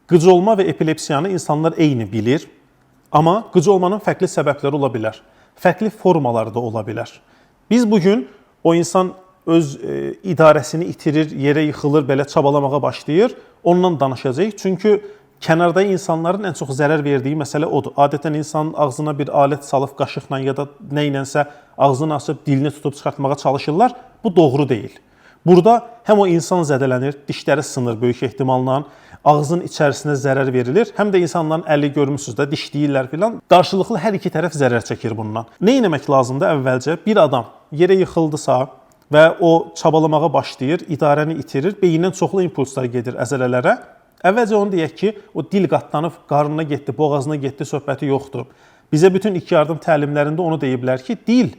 Qıcolma və epilepsiyanı insanlar eyni bilir, amma qıcolmanın fərqli səbəbləri ola bilər, fərqli formaları da ola bilər. Biz bugün o insan öz idarəsini itirir, yerə yıxılır, belə çabalamağa başlayır, ondan danışacağıq. Çünki kənarda insanların ən çox zərər verdiyi məsələ odur. Adətən insanın ağzına bir alət salıb qaşıqla ya da nə ilənsə ağzını açıb dilini tutub çıxartmağa çalışırlar. Bu doğru deyil. Burada həm o insan zədələnir, dişləri sınır böyük ehtimalla, ağzının içərisinə zərər verilir, həm də insanların əli görmüsünüz də dişləyirlər filan. Qarşılıqlı hər iki tərəf zərər çəkir bundan. Nə etmək lazımdır əvvəlcə? Bir adam yerə yıxıldısa və o çabalamağa başlayır, idarəni itirir, beyindən çoxlu impulslar gedir əzələlərə. Əvvəlcə onu deyək ki, o dil qatlanıb, qarnına getdi, boğazına getdi söhbəti yoxdur. Bizə bütün ilk yardım təlimlərində onu deyiblər ki, dil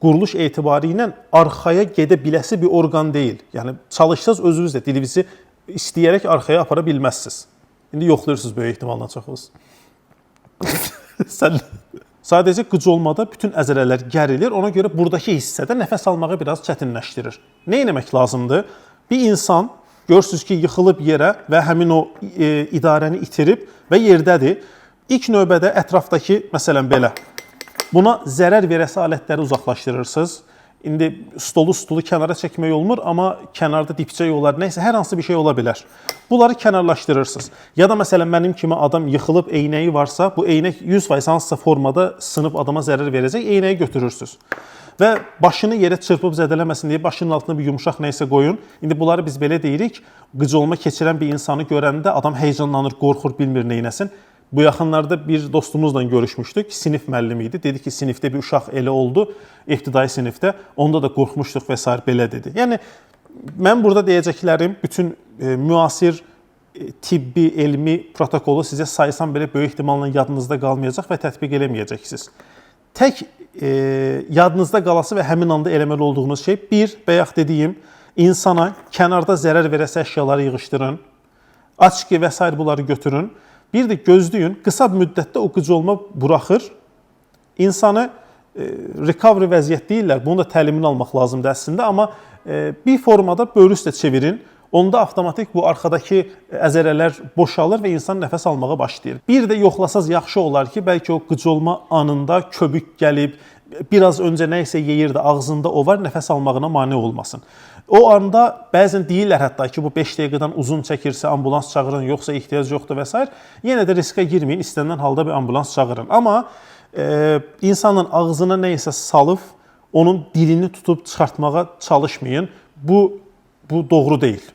quruluş etibarı ilə arxaya gedə biləsi bir orqan deyil. Yəni, çalışsaz özünüz də dilinizi istəyərək arxaya apara bilməzsiniz. İndi yoxlayırsınız böyük ehtimalla çoxunuz. Sadəcə qıcolmada bütün əzələlər gərilir, ona görə buradakı hissədə nəfəs almağı biraz çətinləşdirir. Nə etmək lazımdır? Bir insan görürsünüz ki, yıxılıb yerə və həmin o idarəni itirib və yerdədir. İlk növbədə ətrafdakı, məsələn belə, buna zərər verəsi alətləri uzaqlaşdırırsınız. İndi stulu kənara çəkmək olmur, amma kənarda dipçək olar, nəysə, hər hansı bir şey ola bilər. Bunları kənarlaşdırırsınız. Ya da məsələn, mənim kimi adam yıxılıb eynəyi varsa, bu eynək 100% hansısa formada sınıb adama zərər verəcək, eynəyi götürürsünüz. Və başını yerə çırpıb zədələməsin deyə başının altına bir yumuşaq nəysə qoyun. İndi bunları biz belə deyirik, qıcolma keçirən bir insanı görəndə adam heyecanlanır, qorxur, bilmir neynəsin. Bu yaxınlarda bir dostumuzla görüşmüşdük, sinif müəllimi idi. Dedi ki, sinifdə bir uşaq elə oldu, ibtidai sinifdə, onda da qorxmuşduq və s. belə dedi. Yəni, mən burada deyəcəklərim, bütün müasir tibbi, elmi protokolu sizə saysam belə böyük ehtimalla yadınızda qalmayacaq və tətbiq eləməyəcəksiniz. Tək yadınızda qalası və həmin anda eləməli olduğunuz şey, bir, bayaq dediyim, insana kənarda zərər verəsi əşyaları yığışdırın, açqı və s. bunları götürün. Bir də gözləyin, qısa müddətdə o qıcolma buraxır. İnsanı recovery vəziyyət deyirlər, bunu da təlimini almaq lazımdır əslində, amma bir formada böyrü üstə çevirin. Onda avtomatik bu arxadakı əzələlər boşalır və insan nəfəs almağa başlayır. Bir də yoxlasaz yaxşı olar ki, bəlkə o qıcolma anında köbük gəlib, biraz öncə nə isə yeyirdi, ağzında o var, nəfəs almağına mane olmasın. O anda bəzən deyirlər hətta ki, bu 5 dəqiqədən uzun çəkirsə ambulans çağırın, yoxsa ehtiyac yoxdur və s. Yenə də riskə girməyin, istənilən halda bir ambulans çağırın. Amma insanın ağzına nə isə salıb, onun dilini tutub çıxartmağa çalışmayın. Bu doğru deyil.